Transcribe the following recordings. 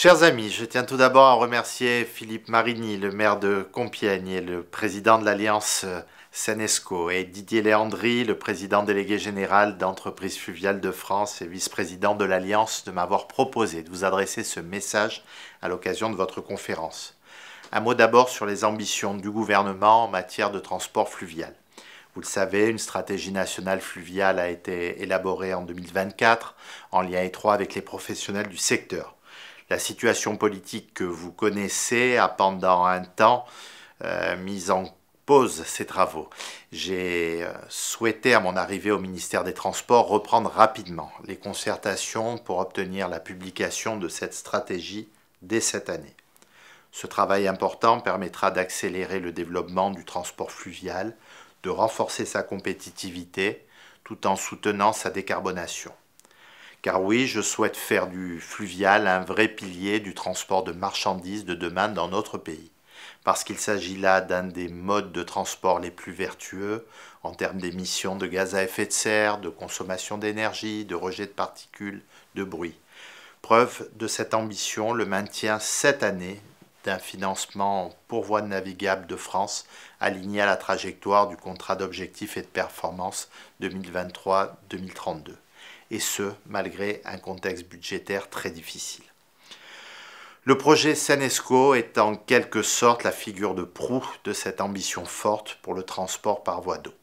Chers amis, je tiens tout d'abord à remercier Philippe Marigny, le maire de Compiègne et le président de l'Alliance Seine-Escaut, et Didier Léandri, le président délégué général d'Entreprises Fluviales de France et vice-président de l'Alliance, de m'avoir proposé de vous adresser ce message à l'occasion de votre conférence. Un mot d'abord sur les ambitions du gouvernement en matière de transport fluvial. Vous le savez, une stratégie nationale fluviale a été élaborée en 2024 en lien étroit avec les professionnels du secteur. La situation politique que vous connaissez a pendant un temps mis en pause ces travaux. J'ai souhaité, à mon arrivée au ministère des Transports, reprendre rapidement les concertations pour obtenir la publication de cette stratégie dès cette année. Ce travail important permettra d'accélérer le développement du transport fluvial, de renforcer sa compétitivité, tout en soutenant sa décarbonation. Car oui, je souhaite faire du fluvial un vrai pilier du transport de marchandises de demain dans notre pays. Parce qu'il s'agit là d'un des modes de transport les plus vertueux en termes d'émissions de gaz à effet de serre, de consommation d'énergie, de rejet de particules, de bruit. Preuve de cette ambition, le maintien cette année d'un financement pour voies navigables de France aligné à la trajectoire du contrat d'objectifs et de performance 2023-2032. Et ce, malgré un contexte budgétaire très difficile. Le projet Seine-Escaut est en quelque sorte la figure de proue de cette ambition forte pour le transport par voie d'eau.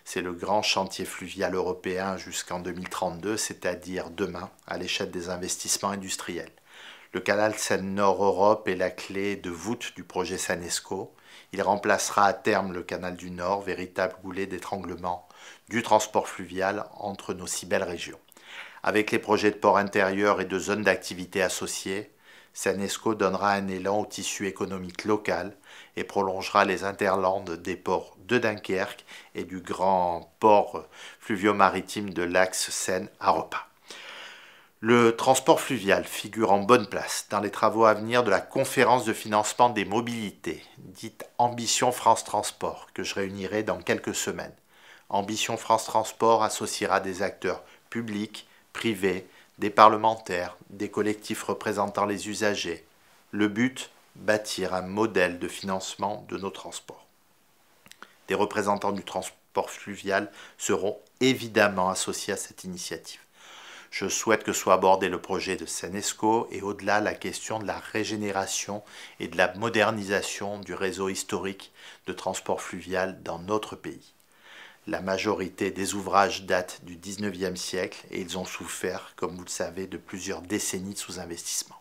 C'est le grand chantier fluvial européen jusqu'en 2032, c'est-à-dire demain, à l'échelle des investissements industriels. Le canal Seine-Nord-Europe est la clé de voûte du projet Seine-Escaut. Il remplacera à terme le canal du Nord, véritable goulet d'étranglement du transport fluvial entre nos si belles régions. Avec les projets de ports intérieurs et de zones d'activité associées, Seine-Escaut donnera un élan au tissu économique local et prolongera les interlandes des ports de Dunkerque et du grand port fluvio-maritime de l'axe Seine à Repas. Le transport fluvial figure en bonne place dans les travaux à venir de la conférence de financement des mobilités, dite Ambition France Transport, que je réunirai dans quelques semaines. Ambition France Transport associera des acteurs publics, privés, des parlementaires, des collectifs représentant les usagers. Le but, bâtir un modèle de financement de nos transports. Des représentants du transport fluvial seront évidemment associés à cette initiative. Je souhaite que soit abordé le projet de Seine-Escaut et au-delà la question de la régénération et de la modernisation du réseau historique de transport fluvial dans notre pays. La majorité des ouvrages datent du 19e siècle et ils ont souffert, comme vous le savez, de plusieurs décennies de sous-investissement.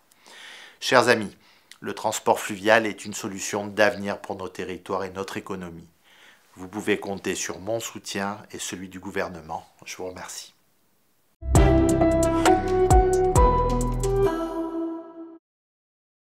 Chers amis, le transport fluvial est une solution d'avenir pour nos territoires et notre économie. Vous pouvez compter sur mon soutien et celui du gouvernement. Je vous remercie.